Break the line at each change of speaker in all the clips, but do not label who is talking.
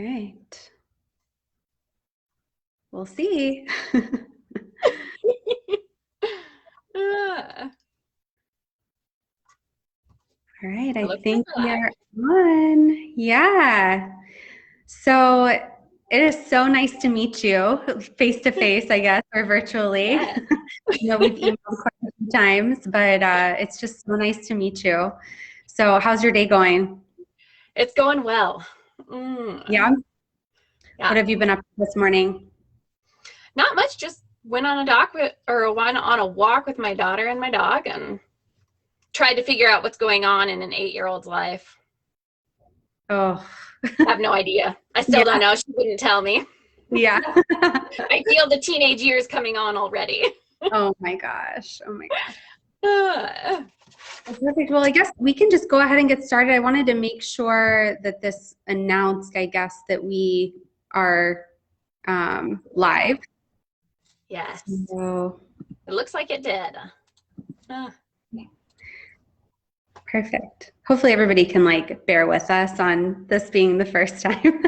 right. We'll see. All right, I think we are on. Yeah. So it is so nice to meet you face to face, I guess, or virtually.
Yes.
We've emailed quite a few times, but it's just so nice to meet you. So how's your day going?
It's going well.
Yeah.
Yeah.
What have you been up to this morning?
Not much, just went on a walk with my daughter and my dog and tried to figure out what's going on in an 8-year-old's life.
Oh.
I have no idea. I still don't know. She wouldn't tell me.
Yeah.
I feel the teenage years coming on already.
Oh my gosh. Oh my gosh. Perfect. Well, I guess we can just go ahead and get started. I wanted to make sure that this announced, I guess, that we are live.
Yes.
So,
it looks like it did.
Perfect. Hopefully everybody can bear with us on this being the first time.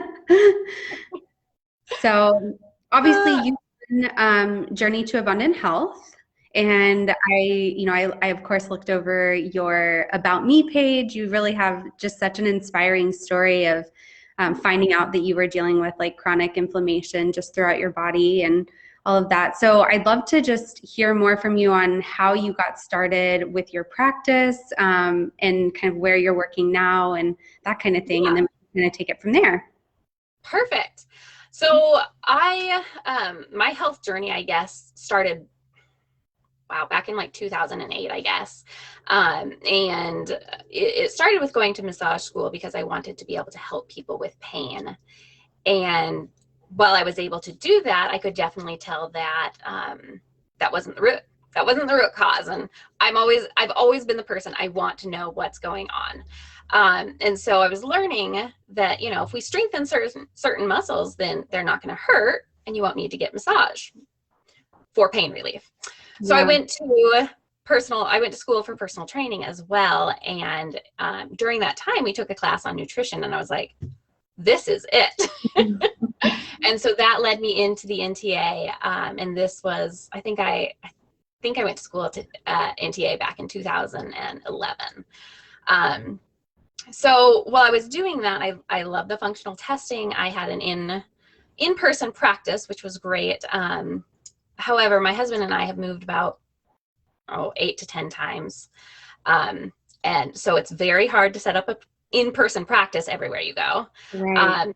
So obviously you've been Journey to Abundant Health. And I of course looked over your About Me page. You really have just such an inspiring story of finding out that you were dealing with chronic inflammation just throughout your body and all of that. So I'd love to just hear more from you on how you got started with your practice and kind of where you're working now and that kind of thing. Yeah. And then we're going to take it from there.
Perfect. So my health journey, I guess, started back in 2008, I guess. And it started with going to massage school because I wanted to be able to help people with pain. And while I was able to do that, I could definitely tell that that wasn't the root cause. And I've always been the person, I want to know what's going on. And so I was learning that, if we strengthen certain muscles, then they're not going to hurt and you won't need to get massage for pain relief. So I went to school for personal training as well. And during that time, we took a class on nutrition and I was like, this is it. And so that led me into the NTA. And this was, I think I went to school to NTA back in 2011. So while I was doing that, I loved the functional testing. I had an in-person practice, which was great. However, my husband and I have moved about 8 to 10 times. And so it's very hard to set up an in-person practice everywhere you go.
Right.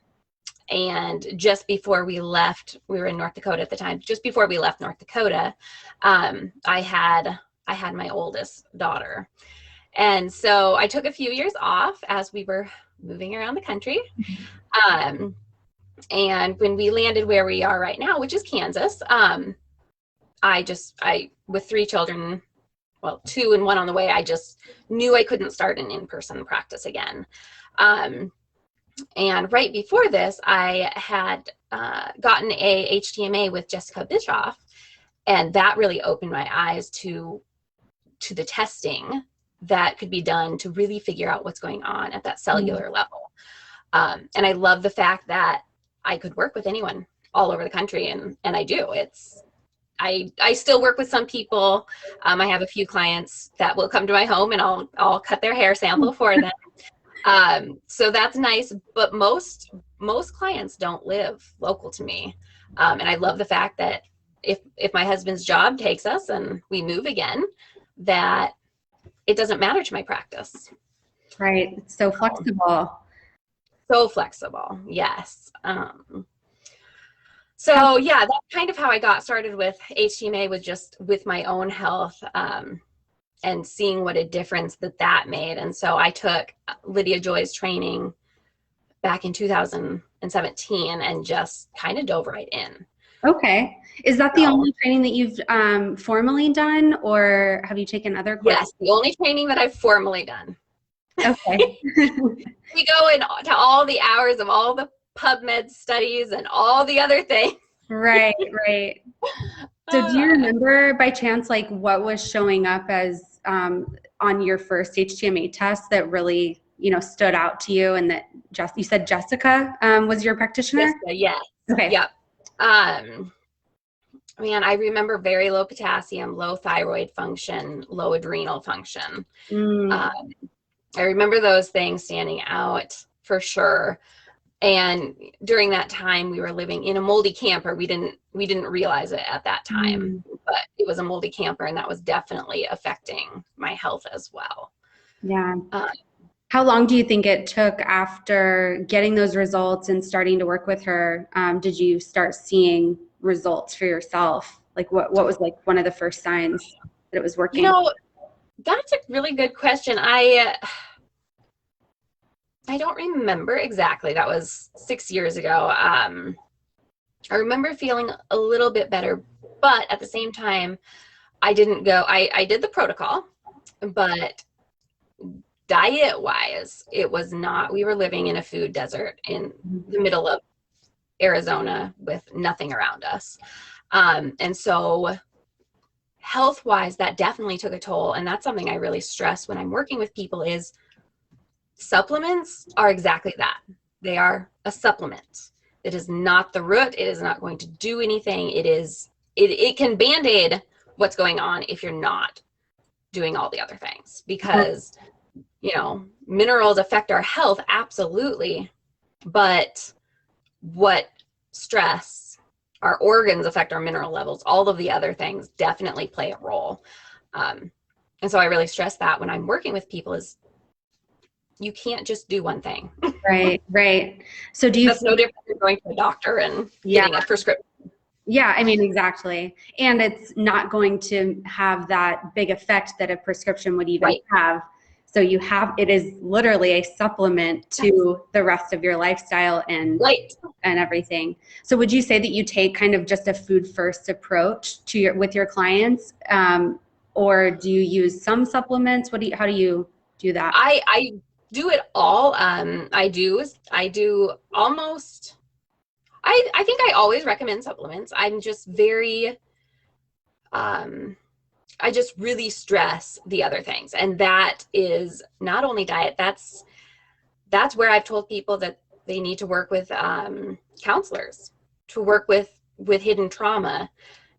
And just before we left, we were in North Dakota at the time. Just before we left North Dakota, I had my oldest daughter. And so I took a few years off as we were moving around the country. And when we landed where we are right now, which is Kansas, I with 3 children, 2 and 1 on the way, I just knew I couldn't start an in-person practice again. And right before this, I had gotten a HTMA with Jessica Bischoff, and that really opened my eyes to the testing that could be done to really figure out what's going on at that cellular level. And I love the fact that I could work with anyone all over the country, and I do. I still work with some people. I have a few clients that will come to my home and I'll cut their hair sample for them. So that's nice, but most clients don't live local to me. And I love the fact that if my husband's job takes us and we move again, that it doesn't matter to my practice.
Right. It's so flexible.
So flexible. Yes. So yeah, that's kind of how I got started with HTMA, was just with my own health and seeing what a difference that made. And so I took Lydia Joy's training back in 2017 and just kind of dove right in.
Okay. Is that the only training that you've formally done, or have you taken other courses?
Yes, the only training that I've formally done.
Okay.
We go into all the hours of all the PubMed studies and all the other things.
Right. So do you remember by chance what was showing up as on your first HTMA test that really stood out to you, and that you said Jessica was your practitioner?
Jessica, yes.
Okay.
Yep. Man, I remember very low potassium, low thyroid function, low adrenal function. I remember those things standing out for sure. And during that time, we were living in a moldy camper. We didn't realize it at that time, but it was a moldy camper, and that was definitely affecting my health as well.
Yeah. How long do you think it took after getting those results and starting to work with her? Did you start seeing results for yourself? Like what was like one of the first signs that it was working?
That's a really good question. I don't remember exactly. That was 6 years ago. I remember feeling a little bit better, but at the same time, I didn't go. I did the protocol, but diet-wise, it was not. We were living in a food desert in the middle of Arizona with nothing around us. And so health-wise, that definitely took a toll. And that's something I really stress when I'm working with people is supplements are exactly that. They are a supplement. It is not the root. It is not going to do anything. It can band-aid what's going on if you're not doing all the other things, because minerals affect our health, absolutely, but what stress, our organs affect our mineral levels. All of the other things definitely play a role. And so I really stress that when I'm working with people is you can't just do one thing.
Right. So
That's no different than going to a doctor and getting a prescription.
Yeah, I mean, exactly. And it's not going to have that big effect that a prescription would even have. So it is literally a supplement to the rest of your lifestyle and everything. So would you say that you take kind of just a food first approach with your clients? Or do you use some supplements? How do you do that?
I do it all. I do almost, I think I always recommend supplements. I'm just very, I just really stress the other things. And that is not only diet, that's where I've told people that they need to work with counselors to work with hidden trauma.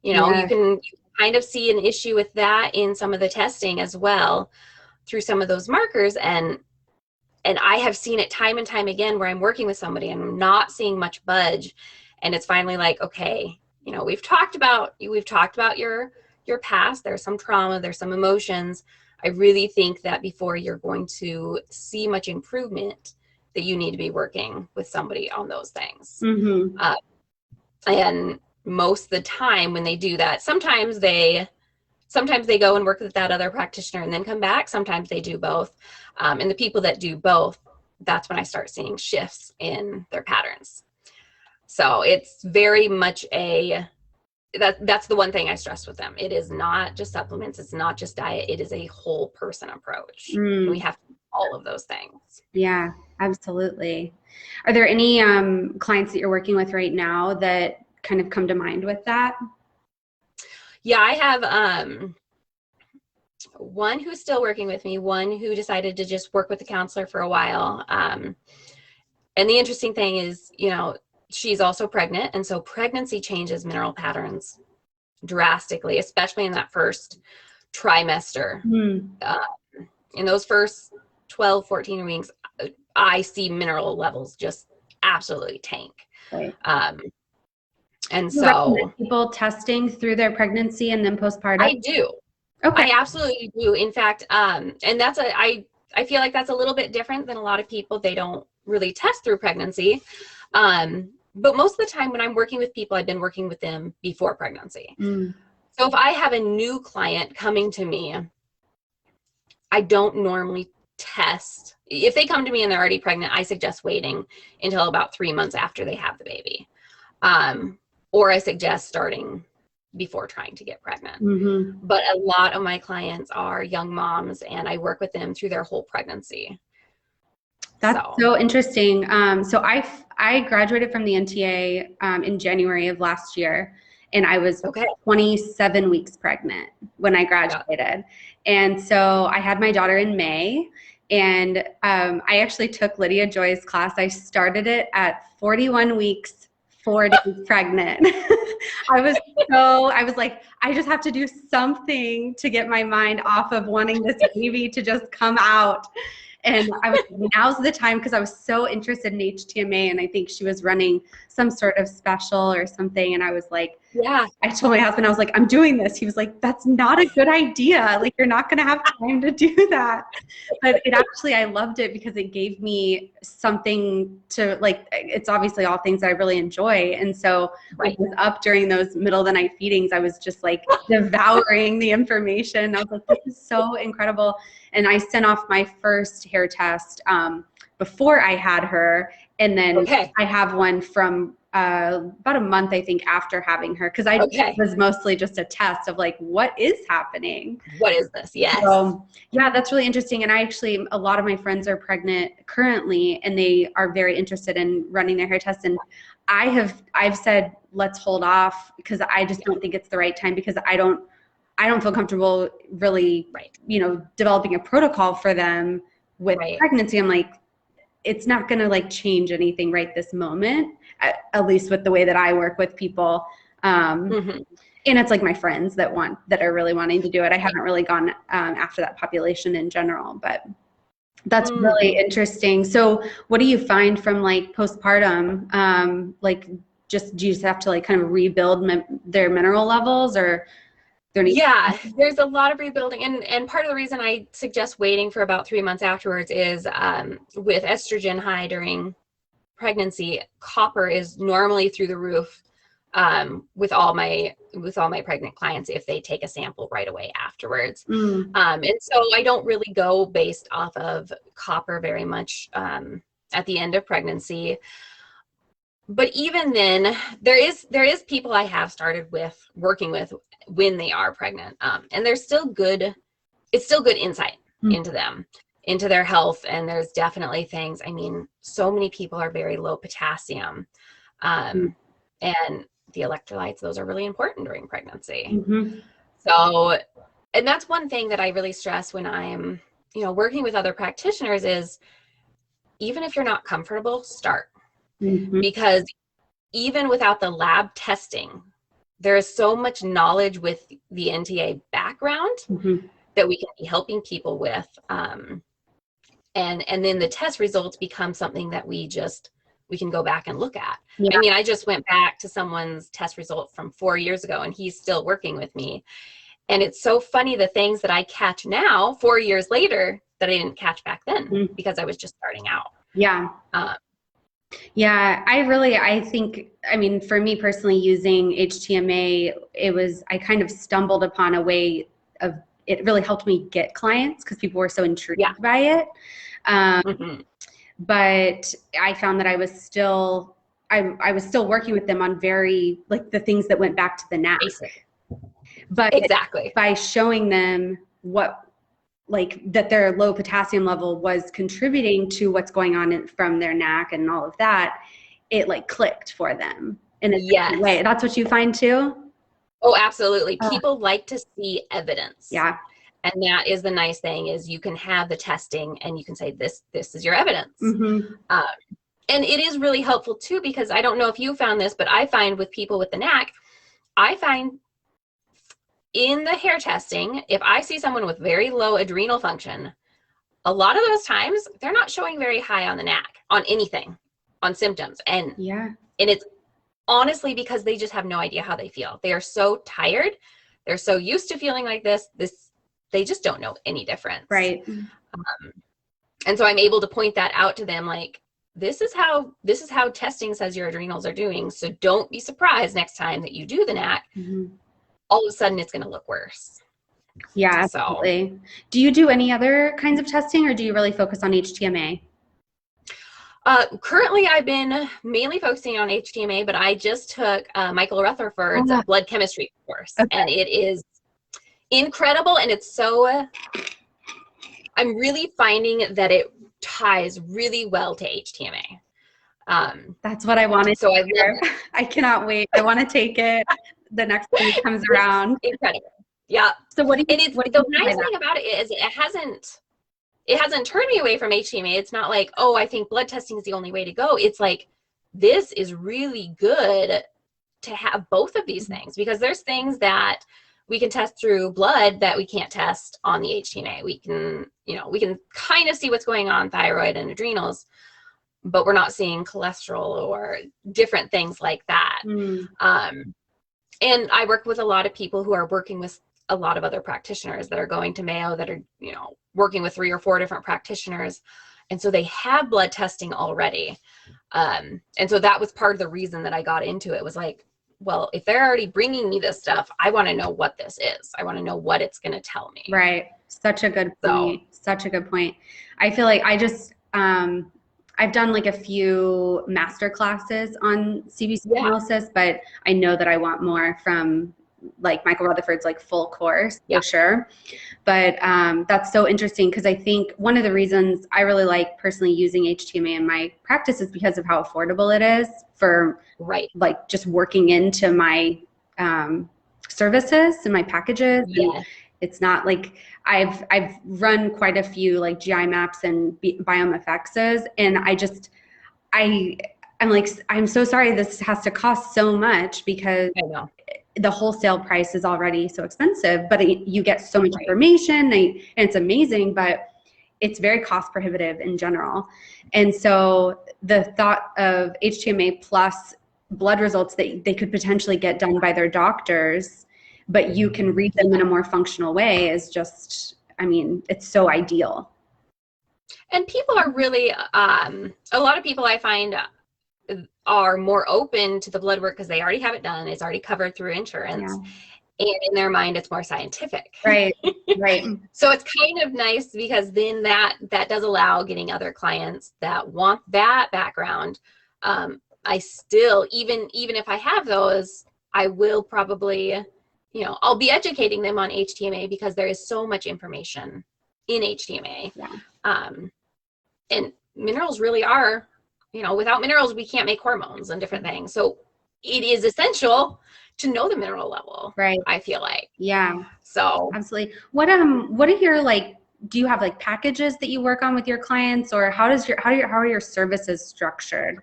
You can kind of see an issue with that in some of the testing as well through some of those markers. And I have seen it time and time again where I'm working with somebody and I'm not seeing much budge. And it's finally like, okay, we've talked about your past, there's some trauma, there's some emotions. I really think that before you're going to see much improvement, that you need to be working with somebody on those things. And most of the time when they do that, sometimes they go and work with that other practitioner and then come back. Sometimes they do both. And the people that do both, that's when I start seeing shifts in their patterns. So it's very much that's the one thing I stress with them. It is not just supplements. It's not just diet. It is a whole person approach. We have to do all of those things.
Yeah, absolutely. Are there any clients that you're working with right now that kind of come to mind with that?
Yeah, I have one who's still working with me, one who decided to just work with the counselor for a while. And the interesting thing is, she's also pregnant. And so pregnancy changes mineral patterns drastically, especially in that first trimester. In those first 12, 14 weeks, I see mineral levels just absolutely tank. And so
people testing through their pregnancy and then postpartum?
I do.
Okay.
I absolutely do. In fact, and that's I feel like that's a little bit different than a lot of people. They don't really test through pregnancy. But most of the time when I'm working with people, I've been working with them before pregnancy. So if I have a new client coming to me, I don't normally test. If they come to me and they're already pregnant, I suggest waiting until about 3 months after they have the baby. Or I suggest starting before trying to get pregnant. But a lot of my clients are young moms and I work with them through their whole pregnancy.
That's so interesting. So I graduated from the NTA in January of last year, and I was 27 weeks pregnant when I graduated. And so I had my daughter in May, And I actually took Lydia Joy's class. I started it at 41 weeks, 4 days pregnant. I was like, I just have to do something to get my mind off of wanting this baby to just come out. And I was like, now's the time, because I was so interested in HTMA, and I think she was running some sort of special or something. And I was like,
Yeah.
I told my husband, I was like, I'm doing this. He was like, that's not a good idea. Like, you're not going to have time to do that. But it actually, I loved it because it gave me something to, like, it's obviously all things that I really enjoy. And so when I was up during those middle of the night feedings, I was just like devouring the information. I was like, this is so incredible. And I sent off my first hair test before I had her. And then I have one from about a month, I think, after having her, because I was mostly just a test of like, what is happening?
What is this? Yes.
So, yeah, that's really interesting. And I actually, a lot of my friends are pregnant currently, and they are very interested in running their hair tests. And I've said, let's hold off, because I just don't think it's the right time, because I don't feel comfortable really, developing a protocol for them with pregnancy. I'm like, it's not going to like change anything right this moment, at least with the way that I work with people. And it's like my friends that are really wanting to do it. I haven't really gone after that population in general, but that's really interesting. So what do you find from like postpartum? Like, do you just have to like kind of rebuild their mineral levels, or?
Yeah, there's a lot of rebuilding. And part of the reason I suggest waiting for about 3 months afterwards is with estrogen high during pregnancy, copper is normally through the roof with all my pregnant clients if they take a sample right away afterwards. And so I don't really go based off of copper very much at the end of pregnancy. But even then, there is people I have started working with when they are pregnant, and there's still good. It's still good insight into them, into their health, and there's definitely things. I mean, so many people are very low potassium, and the electrolytes; those are really important during pregnancy. So, and that's one thing that I really stress when I'm, working with other practitioners is, even if you're not comfortable, start. Because even without the lab testing, there is so much knowledge with the NTA background that we can be helping people with. And then the test results become something that we can go back and look at. I mean, I just went back to someone's test result from 4 years ago, and he's still working with me. And it's so funny, the things that I catch now 4 years later that I didn't catch back then because I was just starting out.
Yeah, I think, I mean, for me personally, using HTMA, I kind of stumbled upon a way of, it really helped me get clients because people were so intrigued by it. But I found that I was still working with them on very, like, the things that went back to the NAC. But by showing them that their low potassium level was contributing to what's going on from their NAC and all of that, it like clicked for them in a different way. That's what you find too?
Oh, absolutely. People like to see evidence. And that is the nice thing, is you can have the testing and you can say, this is your evidence. And it is really helpful too, because I don't know if you found this, but I find with people with the NAC, I find in the hair testing, if I see someone with very low adrenal function, a lot of those times they're not showing very high on the NAC, on anything, on symptoms. And it's honestly because they just have no idea how they feel. They are so tired. They're so used to feeling like this, they just don't know any difference. And so I'm able to point that out to them, like, this is how testing says your adrenals are doing. So don't be surprised next time that you do the NAC. All of a sudden it's going to look worse.
Absolutely. Do you do any other kinds of testing, or do you really focus on HTMA?
Currently I've been mainly focusing on HTMA, but I just took Michael Rutherford's blood chemistry course, and it is incredible. And it's I'm really finding that it ties really well to HTMA.
That's what I wanted. So I cannot wait. I want to take it the next time it comes around.
Incredible. Yeah.
So the
nice thing about it is it hasn't turned me away from HTMA. It's not like, oh, I think blood testing is the only way to go. It's like, this is really good to have both of these things, because there's things that we can test through blood that we can't test on the HTMA. We can, we can kind of see what's going on thyroid and adrenals, but we're not seeing cholesterol or different things like that. And I work with a lot of people who are working with a lot of other practitioners that are going to Mayo, that are, working with 3 or 4 different practitioners. And so they have blood testing already. And so that was part of the reason that I got into it, was like, well, if they're already bringing me this stuff, I want to know what this is. I want to know what it's going to tell me.
Right. Such a good point. Such a good point. I feel like I just, I've done like a few master classes on CBC analysis, but I know that I want more from like Michael Rutherford's like full course for sure. But that's so interesting, because I think one of the reasons I really like personally using HTMA in my practice is because of how affordable it is for like just working into my services and my packages. And it's not like I've run quite a few like GI maps and biome effects, and I'm like, I'm so sorry this has to cost so much, because I know the wholesale price is already so expensive, but you get so much information, and it's amazing, but it's very cost prohibitive in general. And so the thought of HTMA plus blood results that they could potentially get done by their doctors, but you can read them in a more functional way, is just, I mean, it's so ideal.
And people are really, a lot of people I find are more open to the blood work because they already have it done. It's already covered through insurance. And in their mind, it's more scientific.
Right.
So it's kind of nice, because then that does allow getting other clients that want that background. I still, even if I have those, I will probably, I'll be educating them on HTMA, because there is so much information in HTMA. And minerals really are, without minerals, we can't make hormones and different things. So it is essential to know the mineral level. I feel like. So
absolutely. What are your, like, do you have like packages that you work on with your clients, or how are your services structured?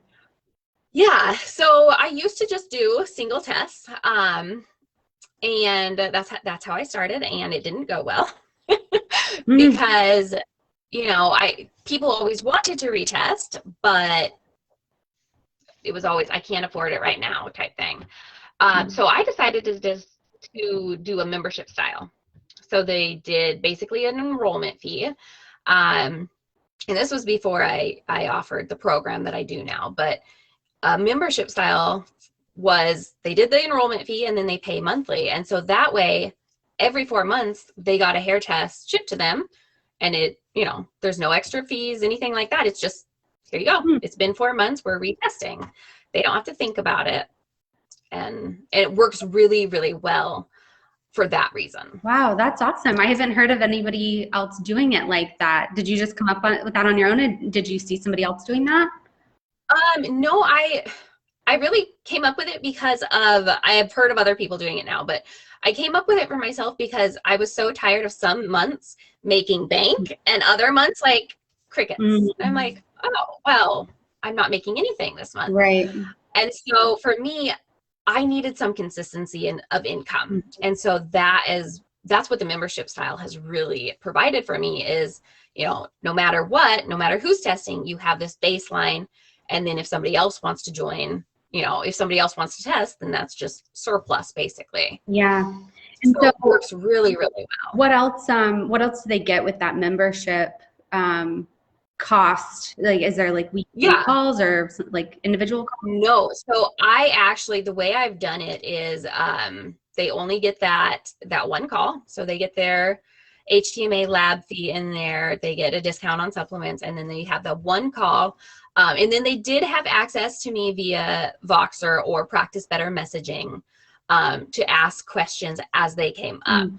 So I used to just do single tests. And that's how I started, and it didn't go well because, people always wanted to retest, but it was always, I can't afford it right now type thing. So I decided to do a membership style. So they did basically an enrollment fee. And this was before I offered the program that I do now, but a membership style was, they did the enrollment fee and then they pay monthly. And so that way, every 4 months, they got a hair test shipped to them, and it, there's no extra fees, anything like that. It's just, here you go. It's been 4 months, we're retesting. They don't have to think about it. And it works really, really well for that reason.
Wow, that's awesome. I haven't heard of anybody else doing it like that. Did you just come up with that on your own, and did you see somebody else doing that?
No, I really came up with it because of, I have heard of other people doing it now, but I came up with it for myself because I was so tired of some months making bank and other months like crickets. I'm like, oh, well, I'm not making anything this month. And so for me, I needed some consistency of income. And so that's what the membership style has really provided for me is, no matter what, no matter who's testing, you have this baseline. And then if somebody else wants to join, if somebody else wants to test, then that's just surplus basically.
And
so it works really, really well.
What else do they get with that membership cost? Like, is there like weekly calls or like individual calls?
No. So I actually, the way I've done it is they only get that one call. So they get their HTMA lab fee in there. They get a discount on supplements, and then they have the one call. And then they did have access to me via Voxer or Practice Better messaging to ask questions as they came up.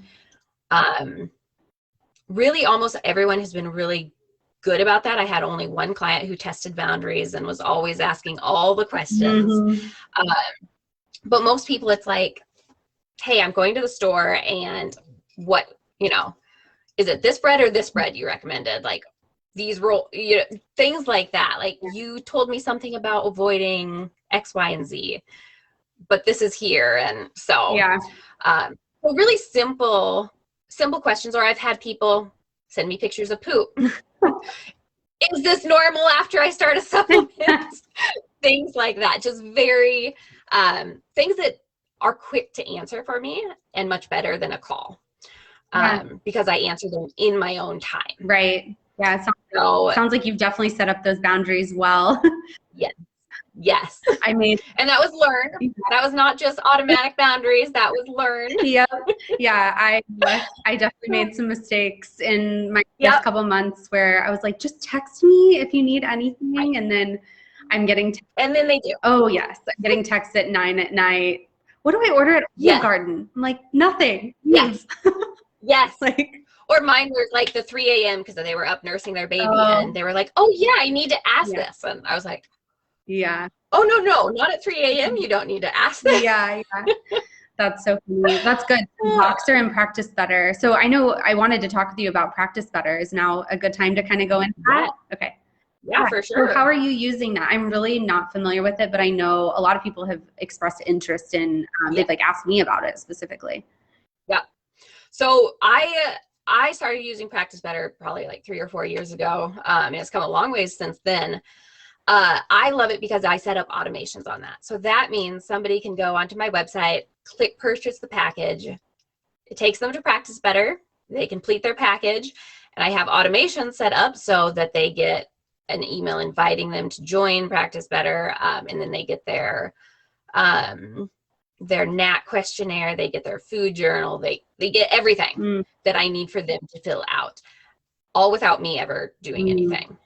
Really, almost everyone has been really good about that. I had only one client who tested boundaries and was always asking all the questions. But most people, it's like, hey, I'm going to the store, and what, is it this bread or this bread you recommended? Like, these things like that. Like you told me something about avoiding X, Y, and Z, but this is here. And so, so really simple questions. Or I've had people send me pictures of poop. Is this normal after I start a supplement? Things like that. Just very, things that are quick to answer for me and much better than a call. Because I answer them in my own time.
Right. Yeah. Sounds like you've definitely set up those boundaries well.
Yes.
And
that was learned. That was not just automatic boundaries. That was learned.
Yeah. I definitely made some mistakes in my last couple months where I was like, just text me if you need anything. And then I'm getting,
and then they do.
Oh yes. I'm getting texts at 9 at night. What do I order at Olive Garden? I'm like, nothing.
Yes.
Like,
or mine were like the 3 a.m. because they were up nursing their baby and they were like, oh yeah, I need to ask this. And I was like, oh no, not at 3 a.m. You don't need to ask this.
That's so funny. That's good. Boxer and Practice Better. So I know I wanted to talk with you about Practice Better. Is now a good time to kind of go into that? Okay.
Yeah, for sure.
So how are you using that? I'm really not familiar with it, but I know a lot of people have expressed interest in, they've like asked me about it specifically.
So I started using Practice Better probably like 3 or 4 years ago. And it's come a long ways since then. I love it because I set up automations on that. So that means somebody can go onto my website, click purchase the package. It takes them to Practice Better. They complete their package. And I have automations set up so that they get an email inviting them to join Practice Better. And then they get their NAT questionnaire, they get their food journal, they get everything that I need for them to fill out, all without me ever doing anything.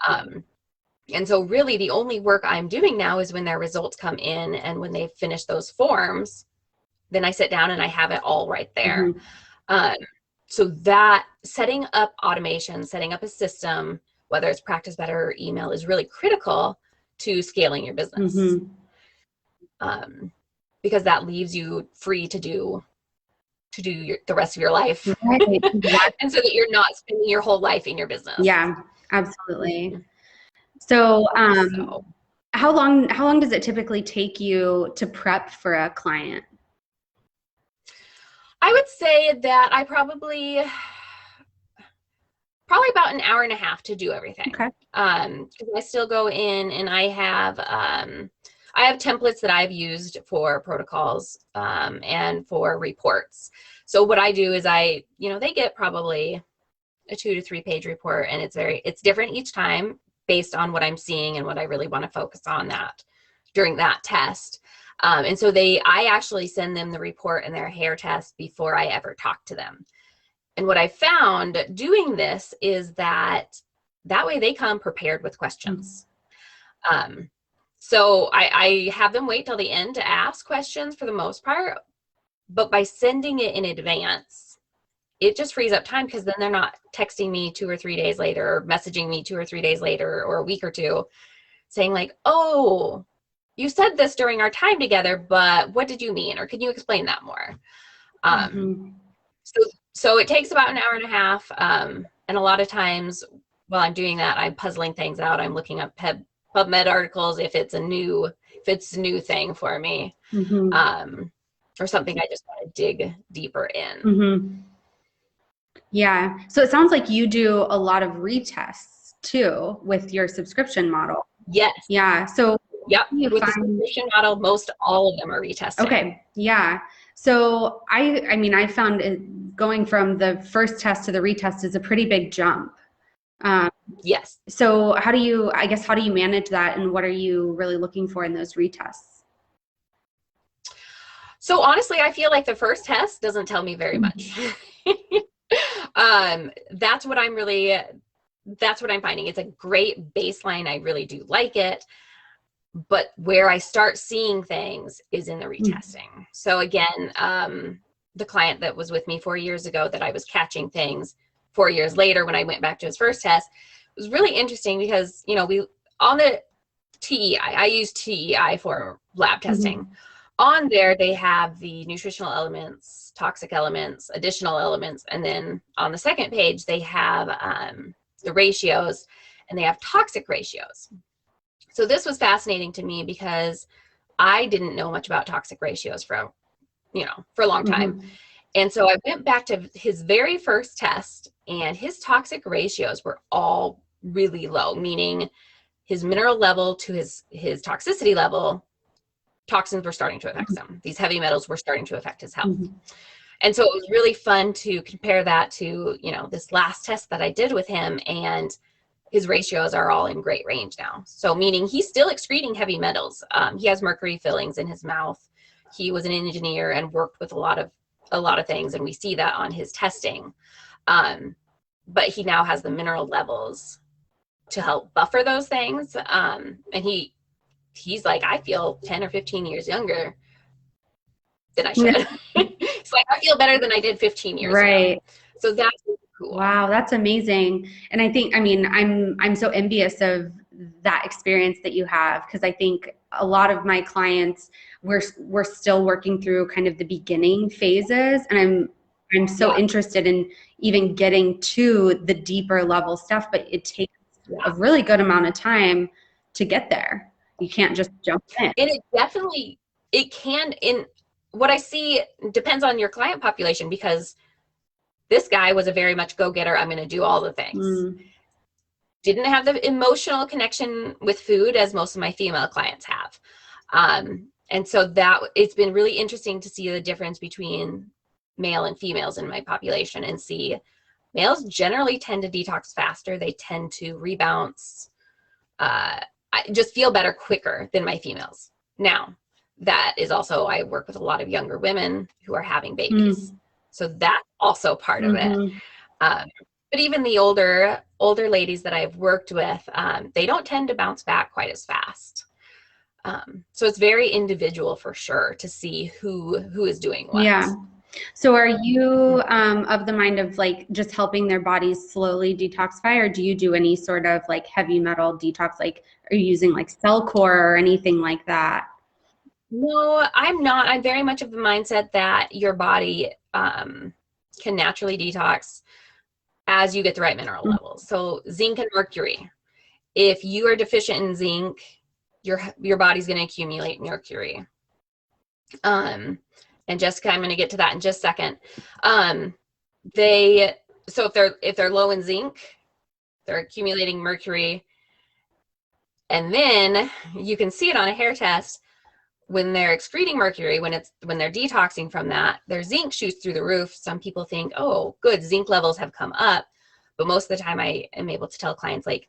And so really the only work I'm doing now is when their results come in and when they finish those forms, then I sit down and I have it all right there. So that setting up automation, setting up a system, whether it's Practice Better or email, is really critical to scaling your business. Because that leaves you free to do the rest of your life. And so that you're not spending your whole life in your business.
Yeah, absolutely. So, how long does it typically take you to prep for a client?
I would say that I probably about an hour and a half to do everything.
Okay.
Because I still go in and I have templates that I've used for protocols and for reports. So what I do is they get probably a 2 to 3 page report, and it's different each time based on what I'm seeing and what I really want to focus on during that test. And so I actually send them the report and their hair test before I ever talk to them. And what I found doing this is that way they come prepared with questions. So I have them wait till the end to ask questions for the most part, but by sending it in advance, it just frees up time because then they're not texting me 2 or 3 days later or messaging me 2 or 3 days later or a week or two saying like, oh, you said this during our time together, but what did you mean? Or can you explain that more? So it takes about an hour and a half. And a lot of times while I'm doing that, I'm puzzling things out. I'm looking up PubMed articles if it's a new thing for me, or something I just want to dig deeper in.
Yeah. So it sounds like you do a lot of retests too with your subscription model.
Yes.
Yeah. So
with the subscription model, most all of them are retested.
Okay. Yeah. So I found going from the first test to the retest is a pretty big jump.
Yes.
So how do you manage that, and what are you really looking for in those retests?
So honestly, I feel like the first test doesn't tell me very much. That's what I'm finding. It's a great baseline. I really do like it. But where I start seeing things is in the retesting. So again, the client that was with me 4 years ago that I was catching things 4 years later when I went back to his first test, it was really interesting because, on the TEI, I use TEI for lab testing. On there, they have the nutritional elements, toxic elements, additional elements, and then on the second page, they have the ratios, and they have toxic ratios. So this was fascinating to me because I didn't know much about toxic ratios for a long time.
Mm-hmm.
And so I went back to his very first test, and his toxic ratios were all really low, meaning his mineral level to his toxicity level, toxins were starting to affect him. These heavy metals were starting to affect his health.
Mm-hmm.
And so it was really fun to compare that to, this last test that I did with him, and his ratios are all in great range now. So meaning he's still excreting heavy metals. He has mercury fillings in his mouth. He was an engineer and worked with a lot of things, and we see that on his testing. But he now has the mineral levels to help buffer those things. And he's like, I feel 10 or 15 years younger than I should. It's like, I feel better than I did 15 years ago. So that's really cool.
Wow, that's amazing. And I think, I'm so envious of that experience that you have, because I think a lot of my clients, we're still working through kind of the beginning phases, and I'm so interested in even getting to the deeper level stuff, but it takes a really good amount of time to get there. You can't just jump in.
And it can, in what I see, depends on your client population, because this guy was a very much go-getter. I'm going to do all the things. Didn't have the emotional connection with food as most of my female clients have. And so it's been really interesting to see the difference between male and females in my population, and see males generally tend to detox faster. They tend to rebounce, just feel better quicker than my females. Now, that is also, I work with a lot of younger women who are having babies. So that's also part of it. But even the older ladies that I've worked with, they don't tend to bounce back quite as fast. So it's very individual for sure to see who is doing what.
Yeah. So are you of the mind of like just helping their bodies slowly detoxify, or do you do any sort of like heavy metal detox? Like, are you using like Cellcore or anything like that?
No, I'm not. I'm very much of the mindset that your body can naturally detox as you get the right mineral levels. So zinc and mercury. If you are deficient in zinc, your body's going to accumulate mercury. And Jessica, I'm going to get to that in just a second. So if they're low in zinc, they're accumulating mercury, and then you can see it on a hair test. When they're excreting mercury, when they're detoxing from that, their zinc shoots through the roof. Some people think, oh, good, zinc levels have come up. But most of the time I am able to tell clients, like,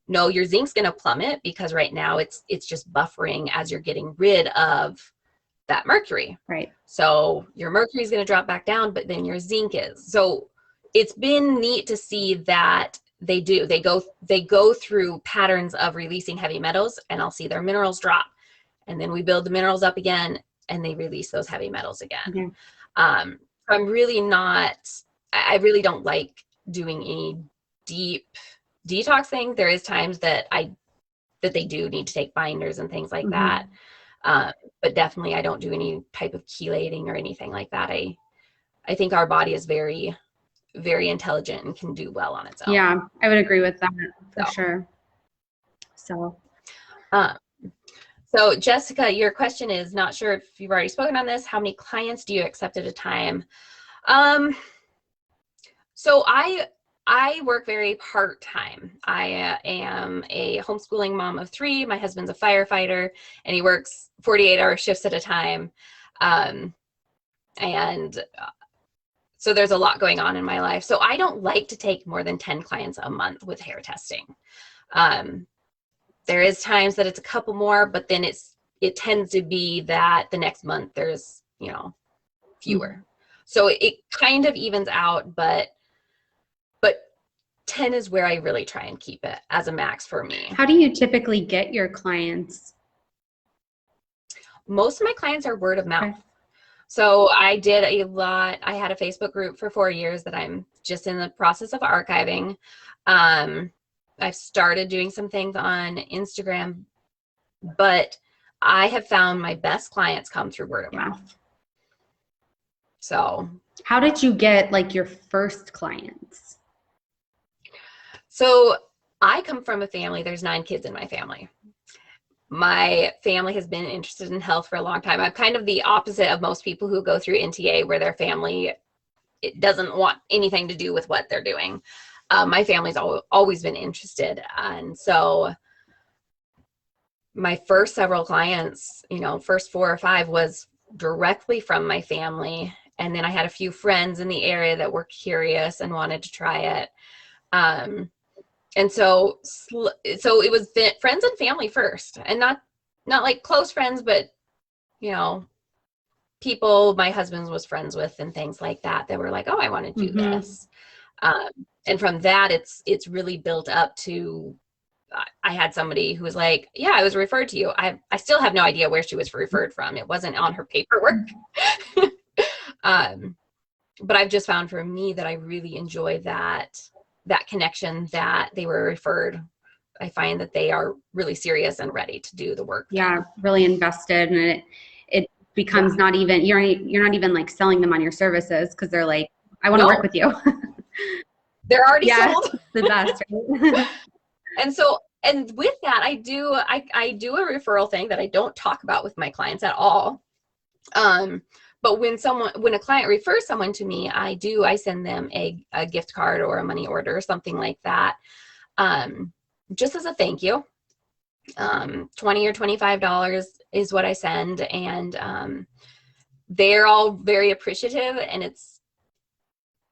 no, your zinc's going to plummet, because right now it's just buffering as you're getting rid of that mercury.
Right.
So your mercury is going to drop back down, but then your zinc is. So it's been neat to see that they go through patterns of releasing heavy metals, and I'll see their minerals drop. And then we build the minerals up again, and they release those heavy metals again. I'm really not, I really don't like doing any deep detox thing. There is times that they do need to take binders and things like that. But definitely I don't do any type of chelating or anything like that. I think our body is very, very intelligent and can do well on its own.
Yeah, I would agree with that for sure.
So Jessica, your question is, not sure if you've already spoken on this, how many clients do you accept at a time? So I work very part-time. I am a homeschooling mom of 3. My husband's a firefighter, and he works 48-hour shifts at a time. So there's a lot going on in my life. So I don't like to take more than 10 clients a month with hair testing. There is times that it's a couple more, but then it tends to be that the next month there's, fewer. So it kind of evens out, but 10 is where I really try and keep it as a max for me.
How do you typically get your clients?
Most of my clients are word of mouth. Okay. So I did a lot. I had a Facebook group for 4 years that I'm just in the process of archiving. I've started doing some things on Instagram, but I have found my best clients come through word of mouth. So
how did you get like your first clients?
So I come from a family, there's 9 kids in my family. My family has been interested in health for a long time. I'm kind of the opposite of most people who go through NTA, where their family, it doesn't want anything to do with what they're doing. My family's always been interested. And so my first several clients, first 4 or 5 was directly from my family. And then I had a few friends in the area that were curious and wanted to try it. And so it was friends and family first, and not like close friends, but, people my husband was friends with and things like that were like, oh, I want to do this. And from that, it's really built up to, I had somebody who was like, yeah, I was referred to you. I still have no idea where she was referred from. It wasn't on her paperwork. But I've just found for me that I really enjoy that connection, that they were referred. I find that they are really serious and ready to do the work.
Yeah, really invested, and it becomes not even, you're not even like selling them on your services, because they're like, I want to work with you.
They're already sold.
The best. Right?
And with that, I do a referral thing that I don't talk about with my clients at all. But when a client refers someone to me, I send them a gift card or a money order or something like that, just as a thank you. $20 or $25 is what I send, and they're all very appreciative. And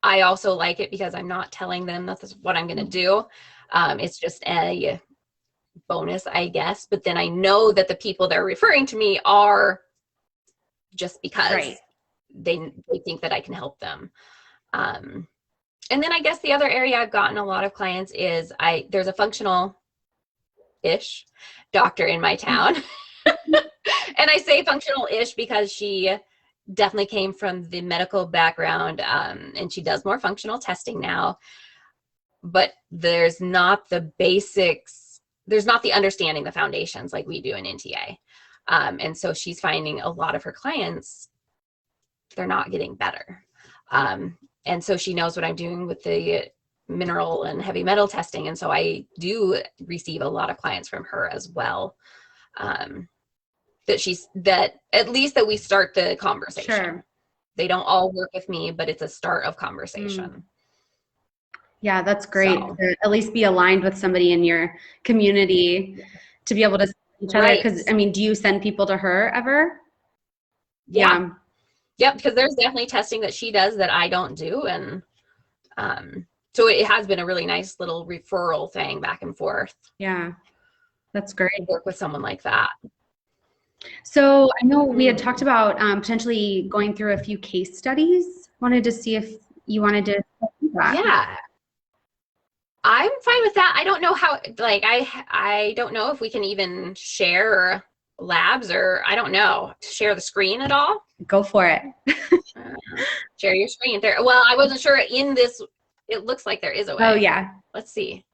I also like it because I'm not telling them that's what I'm going to do. It's just a bonus, I guess. But then I know that the people that are referring to me are just because they think that I can help them. And then I guess the other area I've gotten a lot of clients is there's a functional-ish doctor in my town. And I say functional-ish because she definitely came from the medical background, and she does more functional testing now. But there's not the basics, there's not the understanding, the foundations like we do in NTA. And so she's finding a lot of her clients, they're not getting better. And so she knows what I'm doing with the mineral and heavy metal testing. And so I do receive a lot of clients from her as well. That at least that we start the conversation.
Sure.
They don't all work with me, but it's a start of conversation.
Yeah, that's great to at least be aligned with somebody in your community to be able to see each other. Because do you send people to her ever?
Yeah. Yep, because there's definitely testing that she does that I don't do, and so it has been a really nice little referral thing back and forth.
Yeah, that's great.
To work with someone like that.
So I know we had talked about potentially going through a few case studies. Wanted to see if you wanted to do that.
Yeah. I'm fine with that. I don't know how, I don't know if we can even share labs, or I don't know, share the screen at all.
Go for it.
Share your screen there. Well, I wasn't sure in this, it looks like there is a way.
Oh yeah.
Let's see.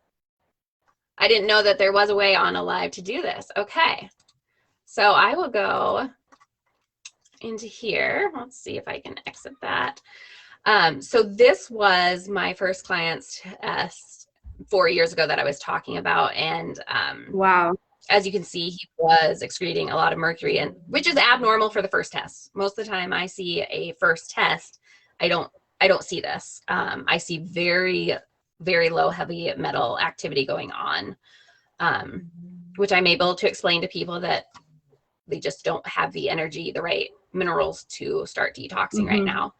I didn't know that there was a way on a live to do this. Okay. So I will go into here. Let's see if I can exit that. So this was my first client's test 4 years ago that I was talking about. And
wow.
As you can see, he was excreting a lot of mercury, and which is abnormal for the first test. Most of the time I see a first test, I don't see this. I see very, very low heavy metal activity going on, which I'm able to explain to people that they just don't have the energy, the right minerals to start detoxing right now.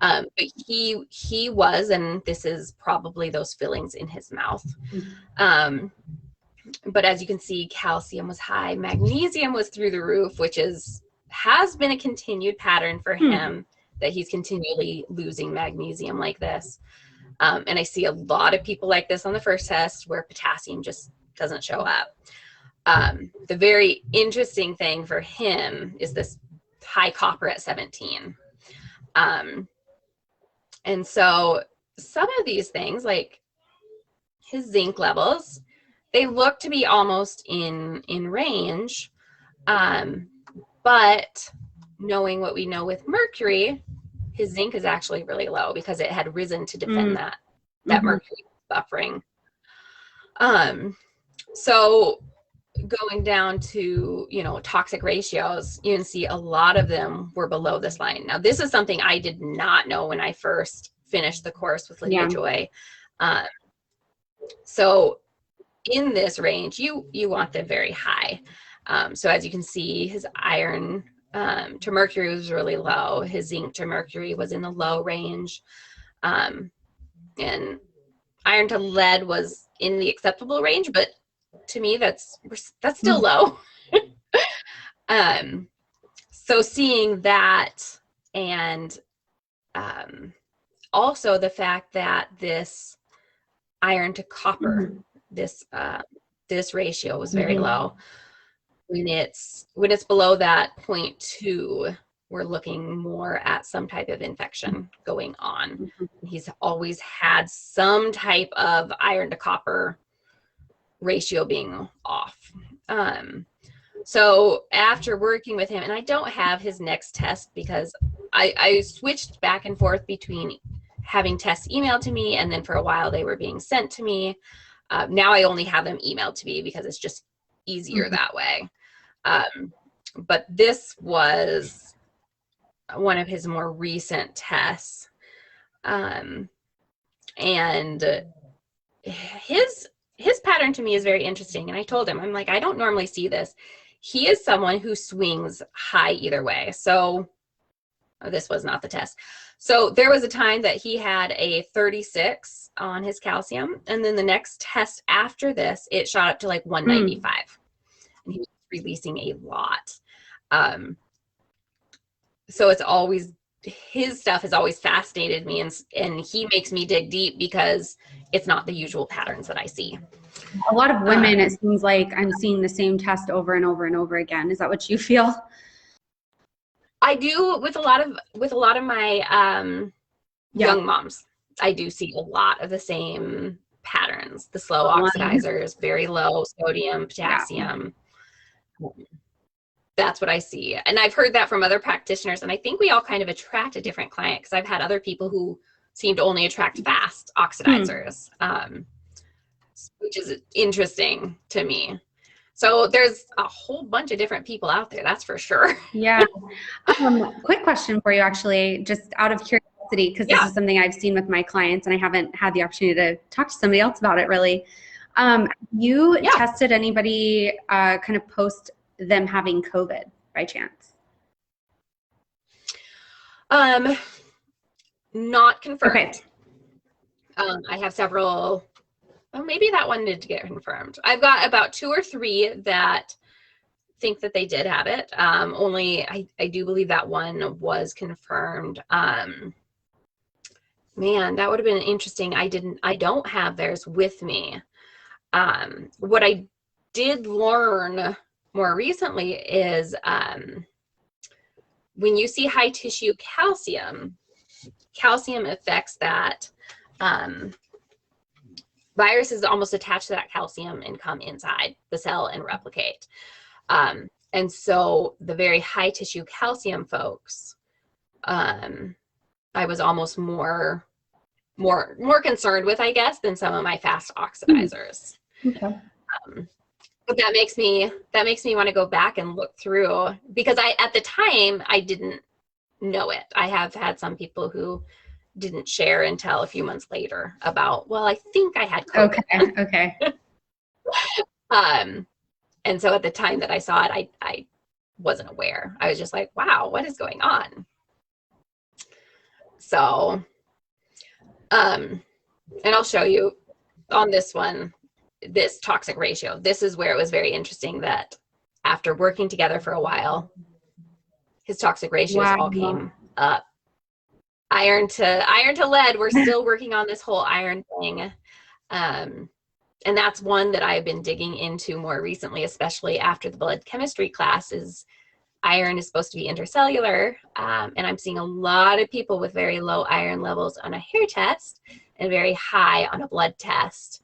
But he was, and this is probably those fillings in his mouth. But as you can see, calcium was high, magnesium was through the roof, which has been a continued pattern for him, that he's continually losing magnesium like this. And I see a lot of people like this on the first test where potassium just doesn't show up. The very interesting thing for him is this high copper at 17. And so some of these things, like his zinc levels, they look to be almost in range. But knowing what we know with mercury, his zinc is actually really low because it had risen to defend that mercury buffering. So going down to, you know, toxic ratios, you can see a lot of them were below this line. Now, this is something I did not know when I first finished the course with Lydia Joy. So in this range, you want them very high. So as you can see, his iron to mercury was really low. His zinc to mercury was in the low range. And iron to lead was in the acceptable range, but to me, that's still low. So seeing that, and also the fact that this iron to copper, this ratio was very low. When it's below that 0.2, we're looking more at some type of infection going on. He's always had some type of iron to copper ratio being off. So after working with him, and I don't have his next test because I switched back and forth between having tests emailed to me, and then for a while they were being sent to me. Now I only have them emailed to me because it's just easier that way. But this was one of his more recent tests. And his pattern to me is very interesting. And I told him, I'm like, I don't normally see this. He is someone who swings high either way. So this was not the test. So there was a time that he had a 36 on his calcium. And then the next test after this, it shot up to like 195. And he was releasing a lot. So it's always, his stuff has always fascinated me, and he makes me dig deep because it's not the usual patterns that I see.
A lot of women, it seems like I'm seeing the same test over and over and over again. Is that what you feel?
I do with a lot of my young moms. I do see a lot of the same patterns. The slow oxidizers, very low sodium, potassium. That's what I see. And I've heard that from other practitioners. And I think we all kind of attract a different client, because I've had other people who seem to only attract fast oxidizers, which is interesting to me. So there's a whole bunch of different people out there, that's for sure.
Yeah. Quick question for you, actually, just out of curiosity, because this is something I've seen with my clients, and I haven't had the opportunity to talk to somebody else about it really. You tested anybody kind of post them having COVID by chance?
Not confirmed.
Okay.
I have several. Oh, maybe that one did get confirmed. I've got about 2 or 3 that think that they did have it. Only I do believe that one was confirmed. Man, that would have been interesting. I don't have theirs with me. What I did learn more recently is when you see high tissue calcium affects that. Viruses almost attach to that calcium and come inside the cell and replicate. And so the very high tissue calcium folks, I was almost more concerned with, I guess, than some of my fast oxidizers.
Okay.
But that makes me want to go back and look through, because at the time I didn't know it. I have had some people who didn't share until a few months later about, well, I think I had COVID.
Okay.
And so at the time that I saw it, I wasn't aware. I was just like, wow, what is going on? So, and I'll show you on this one, this toxic ratio. This is where it was very interesting that after working together for a while, his toxic ratios all came up. Iron to lead, we're still working on this whole iron thing. And that's one that I've been digging into more recently, especially after the blood chemistry classes. Iron is supposed to be intercellular, and I'm seeing a lot of people with very low iron levels on a hair test and very high on a blood test.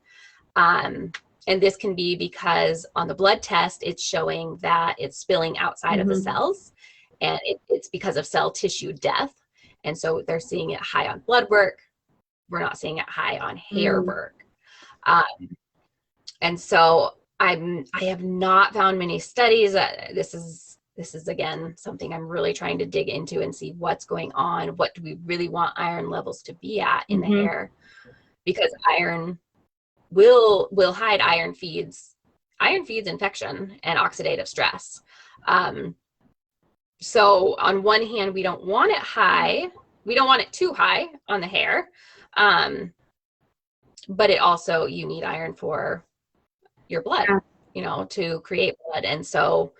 And this can be because on the blood test, it's showing that it's spilling outside of the cells, and it's because of cell tissue death. And so they're seeing it high on blood work. We're not seeing it high on hair work. And so I have not found many studies. This is again something I'm really trying to dig into and see what's going on. What do we really want iron levels to be at in the hair? Because iron will hide. Iron feeds infection and oxidative stress. So on one hand, we don't want it high. We don't want it too high on the hair. But it also, you need iron for your blood, you know, to create blood. And so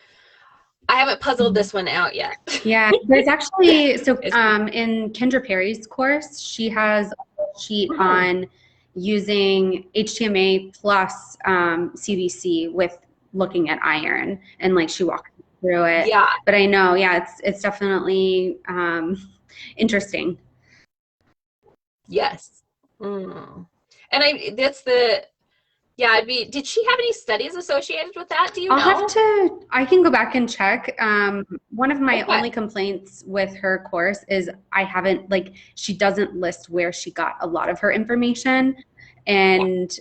I haven't puzzled this one out yet.
Yeah, there's actually, so in Kendra Perry's course, she has a sheet on using HTMA plus CBC with looking at iron, and like she walks through it.
Yeah.
But I know, yeah, it's definitely interesting.
Yes. And did she have any studies associated with that? Do you know?
I can go back and check. One of my only complaints with her course is she doesn't list where she got a lot of her information. And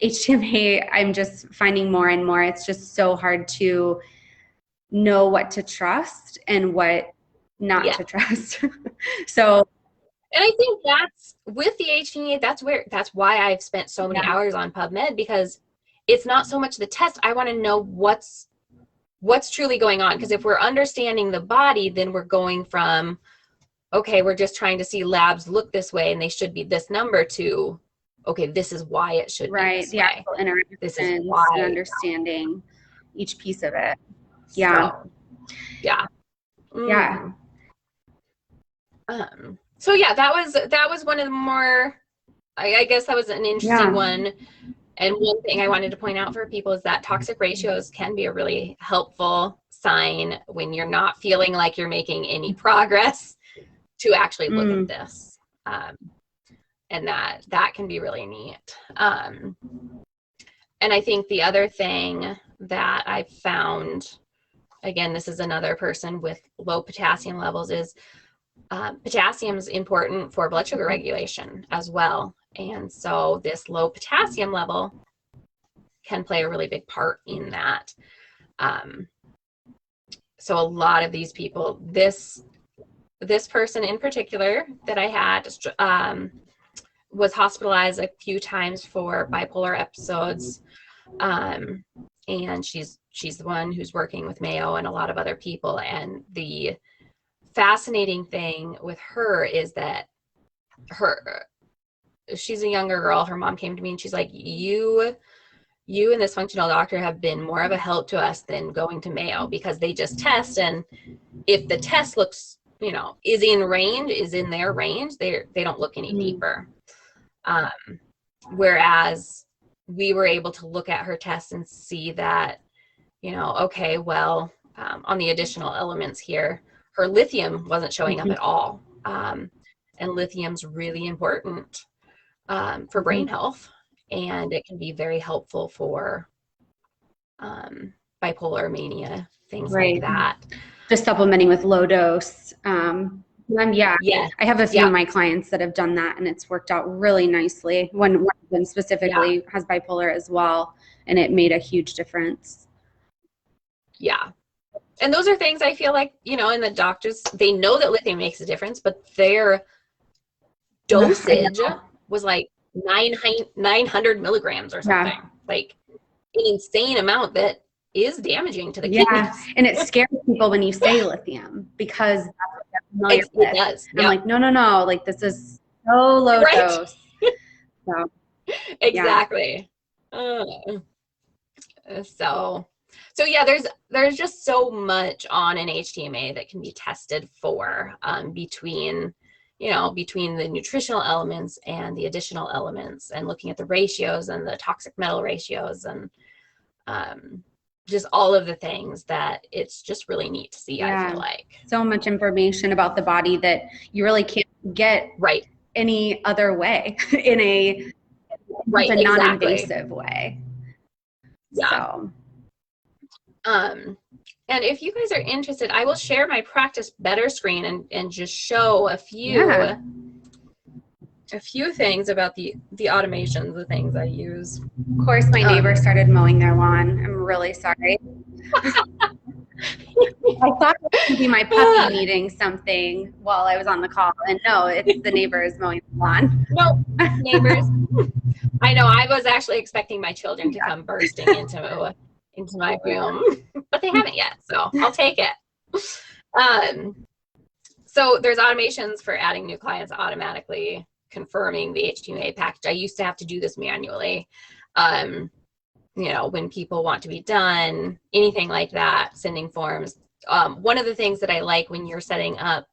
HTMA, I'm just finding more and more, it's just so hard to know what to trust and what not to trust. So,
and I think that's with the HTMA, that's why I've spent so many hours on PubMed, because it's not so much the test. I want to know what's truly going on. Because if we're understanding the body, then we're going from, okay, we're just trying to see labs look this way and they should be this number, to, okay, this is why it should be this
the
way.
actual interactions,
This is why.
and understanding each piece of it. Yeah.
So yeah, that was one of the more, I guess that was an interesting one. And one thing I wanted to point out for people is that toxic ratios can be a really helpful sign when you're not feeling like you're making any progress, to actually look at this. And that can be really neat. And I think the other thing that I've found, again, this is another person with low potassium levels, is potassium is important for blood sugar regulation as well. And so this low potassium level can play a really big part in that. So a lot of these people, this person in particular that I had, was hospitalized a few times for bipolar episodes. And she's the one who's working with Mayo and a lot of other people. And the fascinating thing with her is that she's a younger girl. Her mom came to me and she's like, you and this functional doctor have been more of a help to us than going to Mayo, because they just test, and if the test looks, is in their range, they don't look any deeper. Whereas we were able to look at her tests and see that, okay, well, on the additional elements here, her lithium wasn't showing up at all. And lithium's really important for brain health, and it can be very helpful for bipolar mania, things like that.
Just supplementing with low dose. I have a few of my clients that have done that, and it's worked out really nicely. One of them specifically has bipolar as well, and it made a huge difference. Yeah.
And those are things I feel like, and the doctors, they know that lithium makes a difference, but their dosage was like 900 milligrams or something. Like an insane amount that is damaging to the kidneys.
And it scares people when you say lithium, because that's what they're familiar with. It does. I'm like, no, like this is so low dose. So,
exactly. So yeah, there's just so much on an HTMA that can be tested for, between the nutritional elements and the additional elements, and looking at the ratios and the toxic metal ratios, and just all of the things that it's just really neat to see. I feel like
so much information about the body that you really can't get any other way in a non-invasive way.
And if you guys are interested, I will share my Practice Better screen and just show a few a few things about the automations, the things I use.
Of course, my neighbor started mowing their lawn. I'm really sorry. I thought it was going to be my puppy needing something while I was on the call, and no, it's the neighbors mowing the lawn.
No, neighbors. I know. I was actually expecting my children to come bursting into my room, but they haven't yet, so I'll take it. So there's automations for adding new clients automatically, confirming the HTMA package. I used to have to do this manually. You know, when people want to be done, anything like that, sending forms. One of the things that I like when you're setting up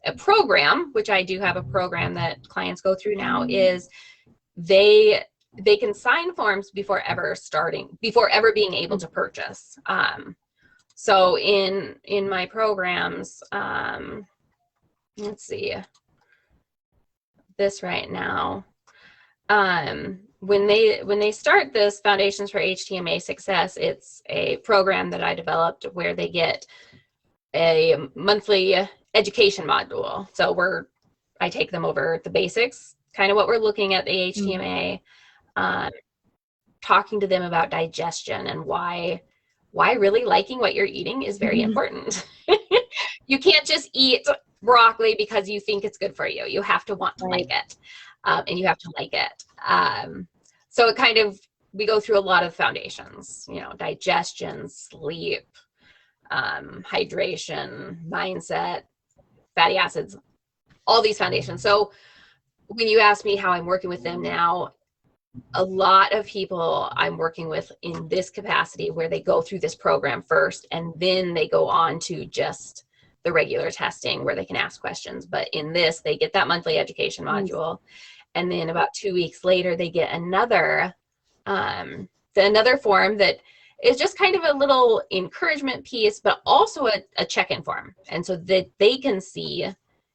a program, which I do have a program that clients go through now, is they can sign forms before ever being able to purchase. So in my programs, let's see this right now. When they start this Foundations for HTMA Success, it's a program that I developed where they get a monthly education module. So I take them over the basics, kind of what we're looking at the HTMA, talking to them about digestion and why really liking what you're eating is very important. You can't just eat broccoli because you think it's good for you. You have to want to like it, and you have to like it. So it kind of, we go through a lot of foundations, you know, digestion, sleep, hydration, mindset, fatty acids, all these foundations. So when you ask me how I'm working with them now, a lot of people I'm working with in this capacity where they go through this program first and then they go on to just the regular testing where they can ask questions. But in this, they get that monthly education module. And then about 2 weeks later, they get another form that is just kind of a little encouragement piece, but also a check-in form. And so that they can see,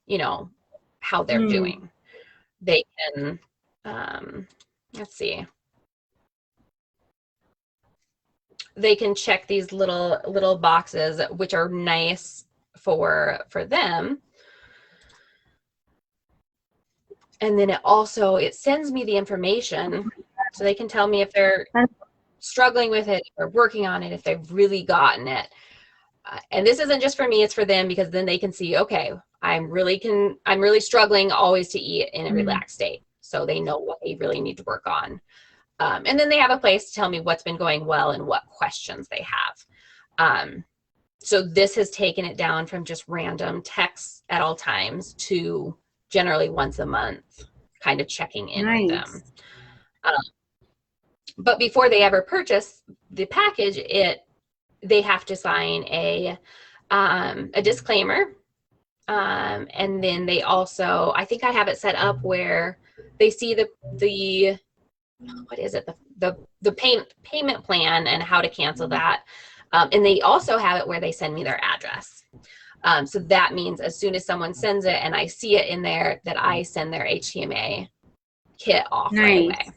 you know, how they're doing. They can, let's see. They can check these little boxes, which are nice for them. And then it sends me the information so they can tell me if they're struggling with it, if they're working on it, if they've really gotten it. And this isn't just for me, it's for them, because then they can see, okay, I'm really struggling always to eat in a relaxed state. So they know what they really need to work on. And then they have a place to tell me what's been going well and what questions they have. So this has taken it down from just random texts at all times to generally once a month, kind of checking in with them. But before they ever purchase the package, they have to sign a disclaimer. And then they also, I think I have it set up where they see the what is it, the payment plan and how to cancel that. And they also have it where they send me their address. So that means as soon as someone sends it and I see it in there, that I send their HTMA kit off right away.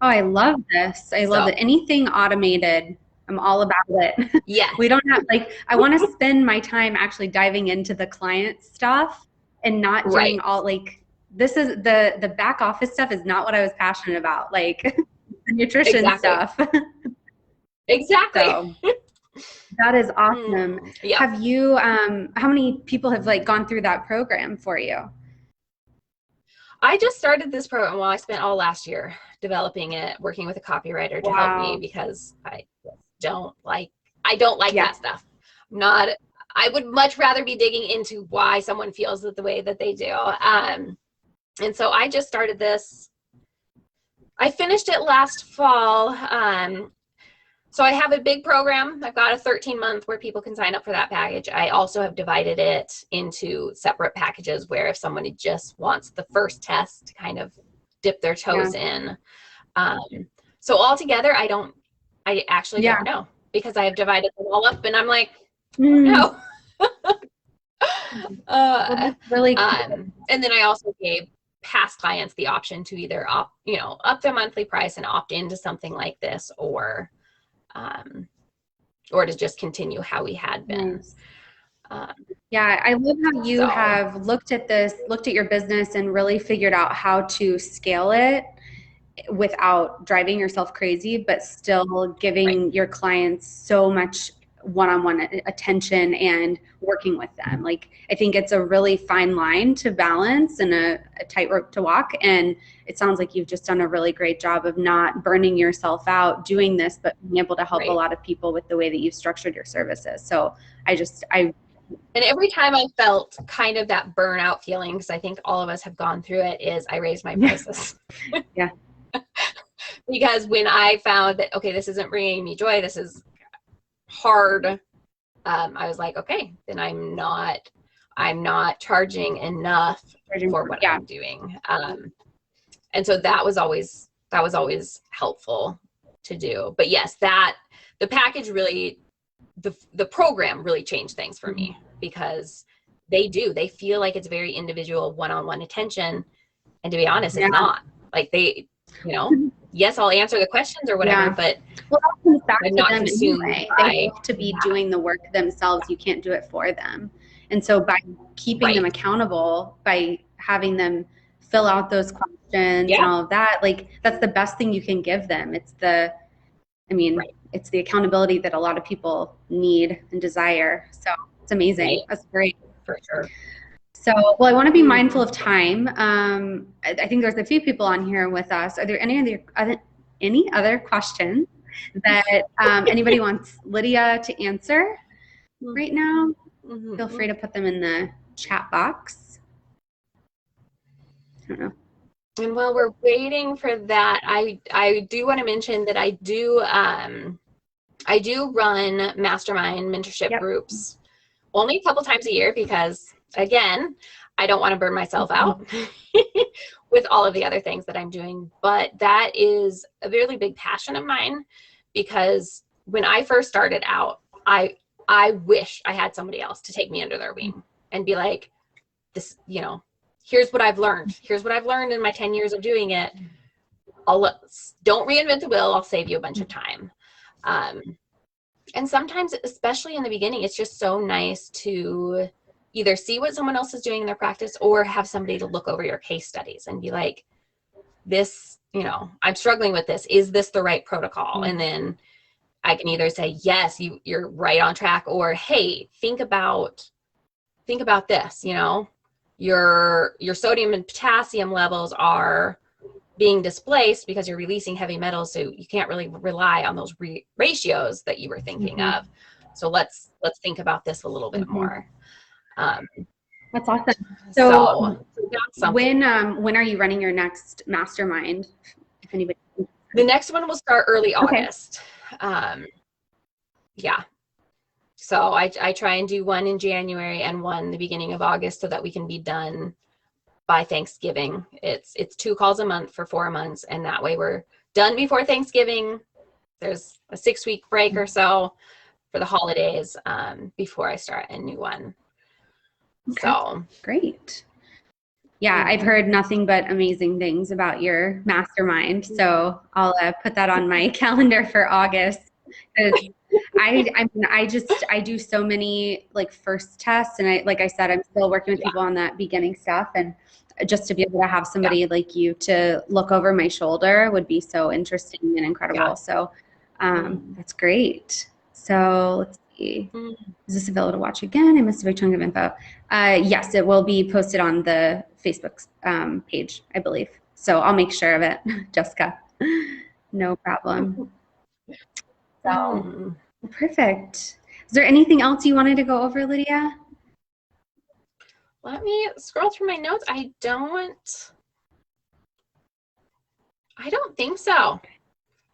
Oh, I love this. I love it. Anything automated, I'm all about it.
Yes.
We don't have, I want to spend my time actually diving into the client stuff and not doing all, this is the back office stuff is not what I was passionate about, like the nutrition stuff.
Exactly.
So, that is awesome. Yeah. Have you, how many people have gone through that program for you?
I just started this program. Well, I spent all last year developing it, working with a copywriter to help me, because I don't like that stuff. I would much rather be digging into why someone feels the way that they do. And so I just started this. I finished it last fall. So I have a big program. I've got a 13-month where people can sign up for that package. I also have divided it into separate packages where if somebody just wants the first test to kind of dip their toes in. So altogether, I actually don't know, because I have divided them all up and I'm like, no.
Really cool.
And then I also gave past clients the option to either up their monthly price and opt into something like this, or to just continue how we had been.
Yeah, I love how you
So,
have looked at this, looked at your business and really figured out how to scale it without driving yourself crazy, but still
right,
giving your clients so much one-on-one attention and working with them. Like, I think it's a really fine line to balance and a tightrope to walk. And it sounds like you've just done a really great job of not burning yourself out doing this, but being able to help a
right.
lot of people with the way that you've structured your services. So I
And every time I felt kind of that burnout feeling, because I think all of us have gone through it, is I raised my
yeah,
prices.
yeah,
Because when I found that, okay, this isn't bringing me joy, this is hard, I was like, okay, then I'm not charging enough for what
yeah.
I'm doing. And so that was always helpful to do. But yes, that the package really, the program really changed things for me, because they feel like it's very individual one-on-one attention. And to be honest,
Yeah.
it's not. Like yes, I'll answer the questions or whatever,
Yeah.
but
Well, that comes back
I'm
to
not
them
consumed
anyway. They
by
have to be
that.
doing the work themselves. You can't do it for them. And so by keeping them
Right.
accountable, by having them fill out those questions and
Yeah.
all of that, like that's the best thing you can give them. I mean,
Right.
it's the accountability that a lot of people need and desire. So it's amazing.
Right.
That's great.
For sure.
So, well, I want to be mindful
Mm.
of time. I think there's a few people on here with us. Are there any other questions that anybody wants Lydia to answer right now? Feel
Mm-hmm.
free to put them in the chat box. I don't know.
And while we're waiting for that, I do want to mention that I do run mastermind mentorship
Yep.
groups only a couple times a year, because again, I don't want to burn myself out with all of the other things that I'm doing. But that is a really big passion of mine, because when I first started out, I wish I had somebody else to take me under their wing and be like, this, here's what I've learned. Here's what I've learned in my 10 years of doing it. Don't reinvent the wheel. I'll save you a bunch of time. And sometimes, especially in the beginning, it's just so nice to either see what someone else is doing in their practice, or have somebody to look over your case studies and be like, this, I'm struggling with this. Is this the right protocol? And then I can either say, yes, you're right on track, or, hey, think about this, your sodium and potassium levels are being displaced because you're releasing heavy metals, so you can't really rely on those ratios that you were thinking of. So let's think about this a little bit more.
That's awesome.
So
So
that's something.
when are you running your next mastermind? If anybody.
The next one will start early
Okay.
August. Yeah. So I try and do one in January and one the beginning of August, so that we can be done by Thanksgiving. It's 2 calls a month for 4 months, and that way we're done before Thanksgiving. There's a 6-week break or so for the holidays, before I start a new one.
Okay.
So
Great. Yeah, I've heard nothing but amazing things about your mastermind. So I'll put that on my calendar for August. I do so many like first tests, and like I said, I'm still working with
yeah,
people on that beginning stuff, and just to be able to have
yeah,
somebody like you to look over my shoulder would be so interesting and
yeah.
incredible. So that's great. So let's see.
Mm.
Is this available to watch again? I missed a big chunk of info. Yes, it will be posted on the Facebook page, I believe. So I'll make sure of it, Jessica. No problem. So
Mm.
perfect. Is there anything else you wanted to go over, Lydia?
Let me scroll through my notes. I don't think so.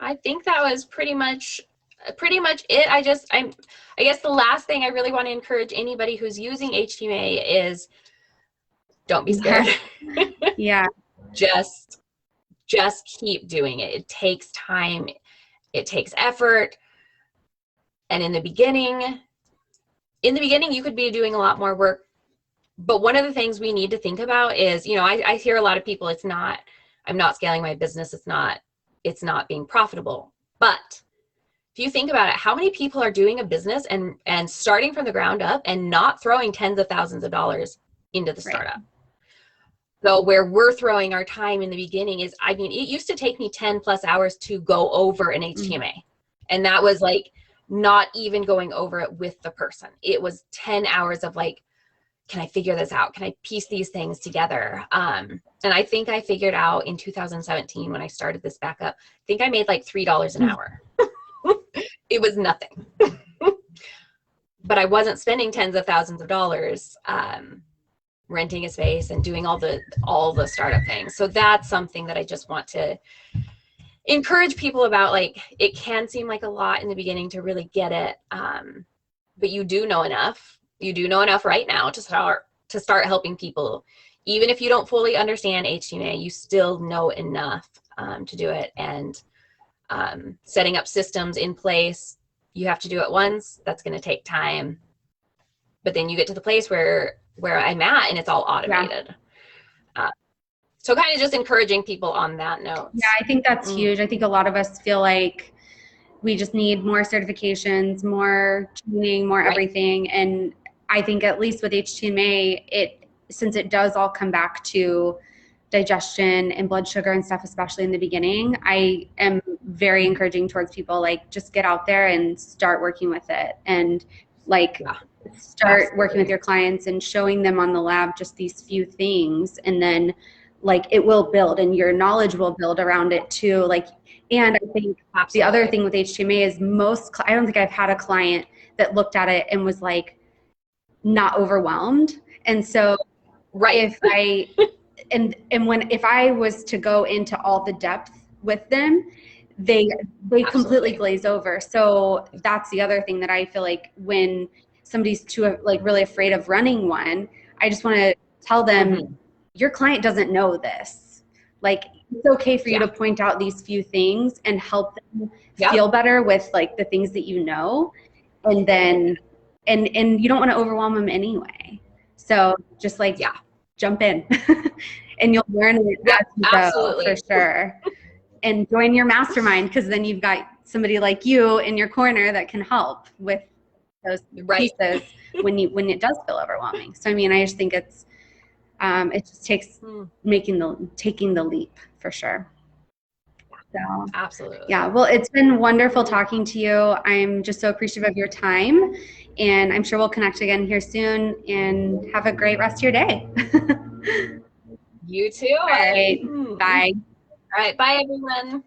I think that was pretty much it. I guess the last thing I really want to encourage anybody who's using HTMA is, don't be scared.
Yeah.
just keep doing it. It takes time. It takes effort. And in the beginning, you could be doing a lot more work. But one of the things we need to think about is, I hear a lot of people, I'm not scaling my business. It's not being profitable. But if you think about it, how many people are doing a business and starting from the ground up and not throwing tens of thousands of dollars into the startup? Right. So where we're throwing our time in the beginning is, I mean, it used to take me 10 plus hours to go over an HTMA. And that was like not even going over it with the person. It was 10 hours of like, can I figure this out? Can I piece these things together? And I think I figured out in 2017 when I started this back up, I think I made like $3 an hour. It was nothing. But I wasn't spending tens of thousands of dollars renting a space and doing all the startup things. So that's something that I just want to encourage people about. Like, it can seem like a lot in the beginning to really get it, but you do know enough. You do know enough right now to start helping people. Even if you don't fully understand HTMA, you still know enough to do it. And setting up systems in place, you have to do it once. That's going to take time. But then you get to the place where I'm at and it's all automated. Yeah. So kind of just encouraging people on that note.
Yeah, I think that's huge. I think a lot of us feel like we just need more certifications, more training, more everything. And I think at least with HTMA, since it does all come back to digestion and blood sugar and stuff, especially in the beginning, I am very encouraging towards people, like, just get out there and start working with it. And like, start working with your clients and showing them on the lab just these few things. And then like, it will build and your knowledge will build around it too. Like, and I think the other thing with HTMA is I don't think I've had a client that looked at it and was like not overwhelmed. And so if I was to go into all the depth with them, they completely glaze over. So that's the other thing that I feel like when somebody's really afraid of running one, I just want to tell them, your client doesn't know this. Like, it's okay for you to point out these few things and help them feel better with like the things that you know. And then, and you don't want to overwhelm them anyway. So just like, jump in and you'll learn it as you go, for sure. And join your mastermind, because then you've got somebody like you in your corner that can help with those pieces when it does feel overwhelming. So I mean, I just think it just takes taking the leap, for sure. So
absolutely.
Yeah, well, it's been wonderful talking to you. I'm just so appreciative of your time, and I'm sure we'll connect again here soon. And have a great rest of your day.
You too.
All right. Bye.
All right. Bye, everyone.